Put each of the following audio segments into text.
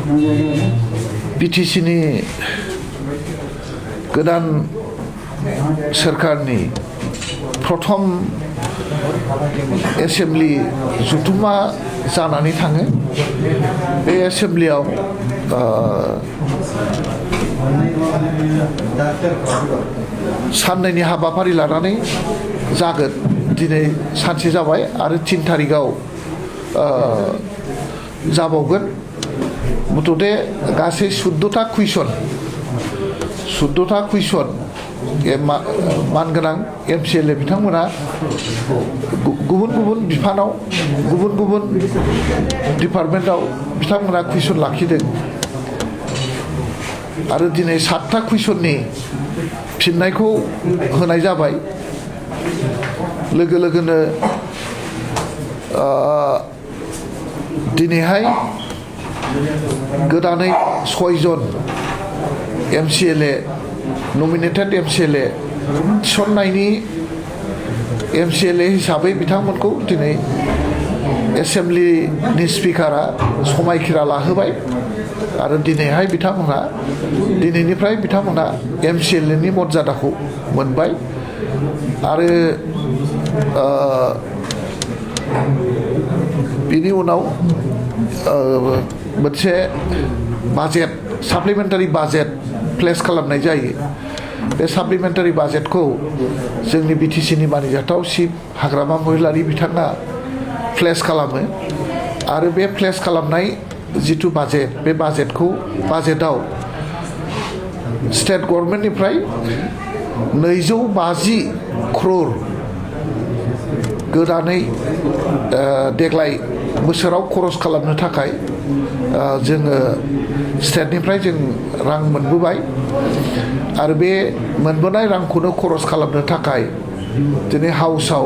BTCनि गोदान सोरखारनि प्रथम एसेम्बलि जुथुमा जानानै थाङो बे एसेम्बलियाव साननैनि हाबाफारि लानानै जागोन दिनै सानसे जाबाय आरो 3 थारिखआव जाबावगोन मथथे गासै 14टा कुइसन मानगोनां MCLA बिथांमोना गुबुन गुबुन बिफानाव गुबुन गुबुन डिपार्टमेन्टआव बिथांमोना कुइसन लाखिदों आरो दिनै 7टा कुइसननि फिननायखौ होनाय जाबाय लोगो लोगोनो दिनैहाय गोदानै 6 जन MCLA नमिनेटेड MCLA थिसननायनि MCLA हिसाबै बिथांमोनखौ दिनै एसेम्बलिनि स्पिकारा समायखिरा लाहोबाय आरो दिनैहाय दिनैनिफ्राय बिथांमोना MCLA नि मर्यादाखौ मोनबाय आरो बिनि उनाव मोनसे बाजेट साप्लिमेन्टारि बाजेट प्लेस खालामनाय जायो बे साप्लिमेन्टारि बाजेटखौ जोंनि BTC नि मानिजाथाव चिफ हाग्रामा महिलारि बिथाङा प्लेस खालामो आरो बे प्लेस खालामनाय जिथु बाजेट बे बाजेटआव स्टेट गभर्नमेन्टनिफ्राय 250 crore गोदानै देग्लाय बोसोराव खरस खालामनो थाखाय जोङो स्टेटनिफ्राय जों रां मोनबोबाय आरो बे मोनबोनाय रांखौनो खरस खालामनो थाखाय दिनै हाउसआव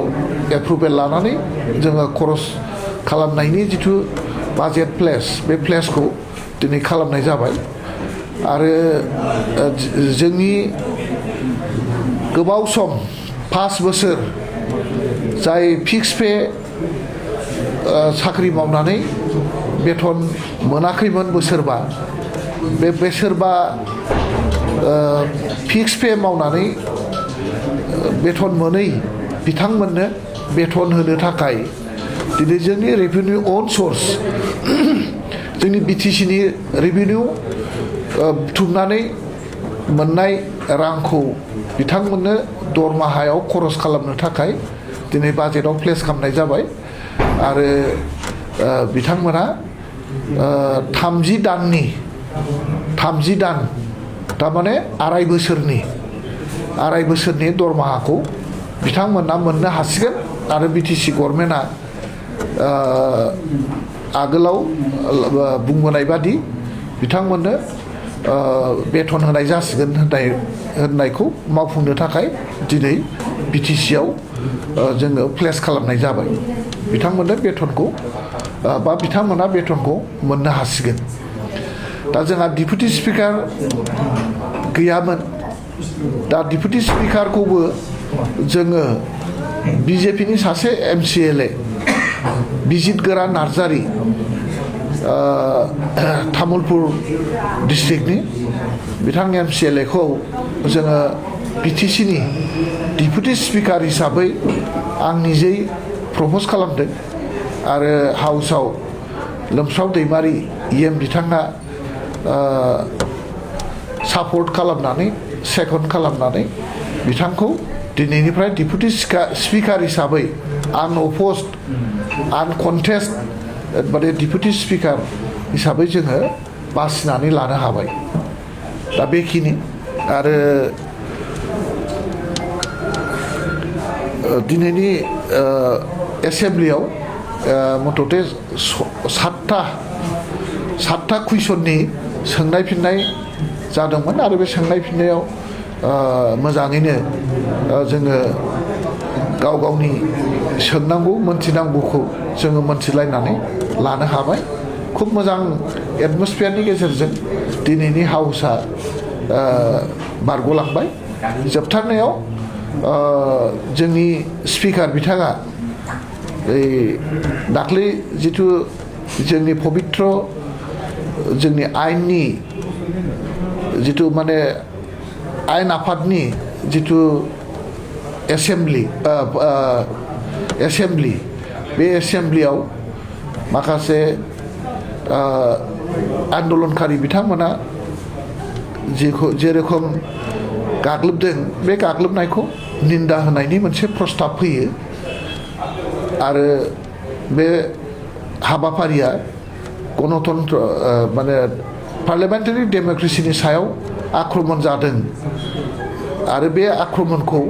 एप्रुभेल लानानै जोङो खरस खालामनायनि जिथु बाजेट प्लेस बे प्लेसखौ दिनै खालामनाय जाबाय आरो जोंनि गोबाव सम 5 बोसोर जाय फिक्स पे साख्रि मावनानै बेथन मोनाखैमोन बोसोरबा बे बोसोरबा फिक्स पे मावनानै बेथन मोनै बिथांमोननो बेथन होनो थाखाय दिनै जोंनि रेभिनिउ अन सर्स जोंनि BTC नि रेभिनिउ बुथुमनानै मोननाय रांखौ बिथांमोननो दरमाहायाव खरस खालामनो थाखाय दिनै बाजेटआव प्लेस खालामनाय जाबाय आरो बिथांमोना 30 दान थारमाने आराय बोसोरनि दरमाहाखौ बिथांमोना मोननो हासिगोन आरो BTC गभर्नमेन्टआ आगोलाव बुंबोनाय बादि बिथांमोननो बेथन होनाय जासिगोन होननायखौ मावफुंनो थाखाय दिनै BTC आव जोङो प्लेस खालामनाय जाबाय बिथांमोननो बेथनखौ बा बिथांमोना बेथनखौ मोननो हासिगोन दा जोंहा डिपुटि स्पिकार गैयामोन दा डिपुटि स्पिकारखौबो जोङो BJP नि सासे MCLA बिजितगोरा नार्जारि तामुलपुर डिस्ट्रिक्टनि बिथां MCLA खौ जोङो BTC नि डिपुटि स्पिकार हिसाबै आं निजेै प्रप'ज खालामदों आरो हाउसआव लोमस्राव दैमारि EM बिथाङा सापर्ट खालामनानै सेकन्ड खालामनानै बिथांखौ दिनैनिफ्राय डिपुटि स्पिकार हिसाबै आनअपोज्ड आनकन्टेस्ट माने डिपुटि स्पिकार हिसाबै जोङो बासिनानै लानो हाबाय दा बेखिनि आरो दिनैनि एसेम्बलियाव मथथे 7टा कुइसननि सोंनाय फिननाय जादोंमोन आरो बे सोंनाय फिननायाव मोजाङैनो जोङो गाव गावनि सोंनांगौ मोनथिनांगौखौ जोङो मोनथिलायनानै लानो हाबाय खुब मोजां एटमस्फियारनि गेजेरजों दिनैनि हाउसआ बारग'लांबाय जोबथारनायाव जोंनि स्पिकार बिथाङा दाख्लै जिथु जोंनि पबित्र जोंनि आयेननि जिथु माने आयेन आफादनि जिथु एसेम्बलि बे एसेम्बलियाव माखासे आन्दलनकारि बिथांमोना जेरखम गाग्लोबदों बे गाग्लोबनायखौ निन्दा होनायनि मोनसे प्रस्ताब फैयो आरो बे हाबाफारिया गणतन्त्र माने पार्लियामेन्टारि डेम'क्रेसिनि सायाव आक्रमण जादों आरो बे आक्रमणखौ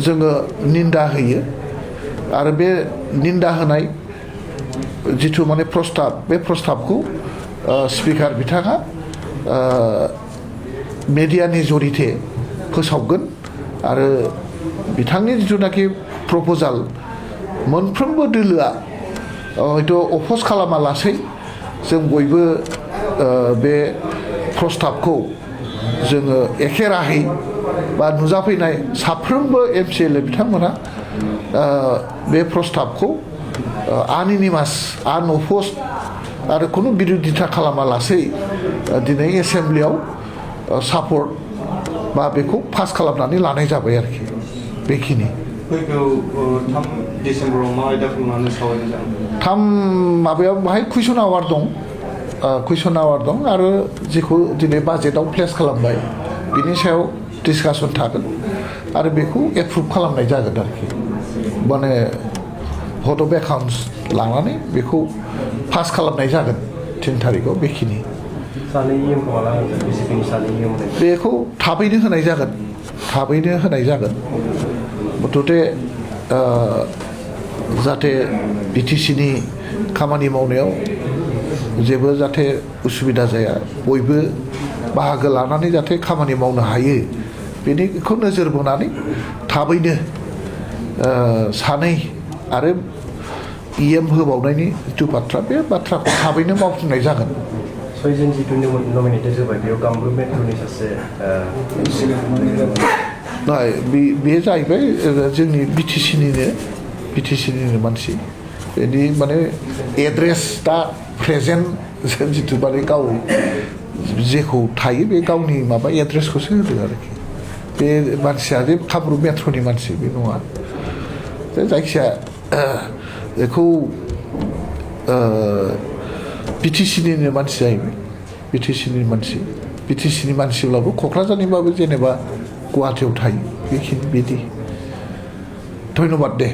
जोङो निन्दा होयो आरो बे निन्दा होनाय जिथु माने प्रस्ताब बे प्रस्ताबखौ स्पिकार बिथाङा मेडियानि जरिये फोसावगोन आरो बिथांनि जिथुनाखि प्रप'जाल मोनफ्रोमबो दोलोआ हयथ' अफस खालामालासै जों बयबो बे प्रस्ताबखौ जोङो एखे राहै बा नुजाफैनाय साफ्रोमबो MCLA बिथांमोना बे प्रस्ताबखौ आनएनिमास आनअप'स्ड आरो खुनु बिरोधिता खालामालासै दिनै एसेम्बलियाव सापर्ट बा बेखौ पास खालामनानै लानाय जाबाय आरोखि बेखिनि फैगौ 3 डिसेम्बराव मा आयदाखौ लानानै सावरायनाय जागोन? 3 माबायाव बाहाय कुइसन आवार दं आरो जेखौ दिनै बाजेटआव प्लेस खालामबाय बिनि सायाव डिसकासन थागोन आरो बेखौ एप्रुभ खालामनाय जागोन आरोखि माने भट अफ एकाउन्ट्स लानानै बेखौ पास खालामनाय जागोन 3 थारिखआव बेखिनि बेखौ थाबैनो होनाय जागोन मथथे जाहाथे BTCनि खामानि मावनायाव जेबो जाहाथे उसुबिदा जाया बयबो बाहागो लानानै जाहाथे खामानि मावनो हायो बेनिखौ नोजोर बोनानै थाबैनो सानै आरो EM होबावनायनि जिथु बाथ्रा बे बाथ्राखौ थाबैनो मावफुंनाय जागोन सयजन जिथु नमिनेटेड जाबाय बेयाव कामरुप मेट्र'नि सासे बे जाहैबाय जोंनि BTCनिनो मानसि बेनि माने एड्रेस दा प्रेजेन्ट जिथु माने गाव जेखौ थायो बे गावनि माबा एड्रेसखौसो होदों आरोखि बे मानसिया जे कामरुप मेट्र'नि मानसि बे नङा जायखिजाया बेखौ BTCनिनो मानसि जाहैबाय BTCनि मानसिब्लाबो क'क्राझारनिबाबो जेनेबा गुवाहाटियाव थायो बेखिनि बिदि धन्यबाद दे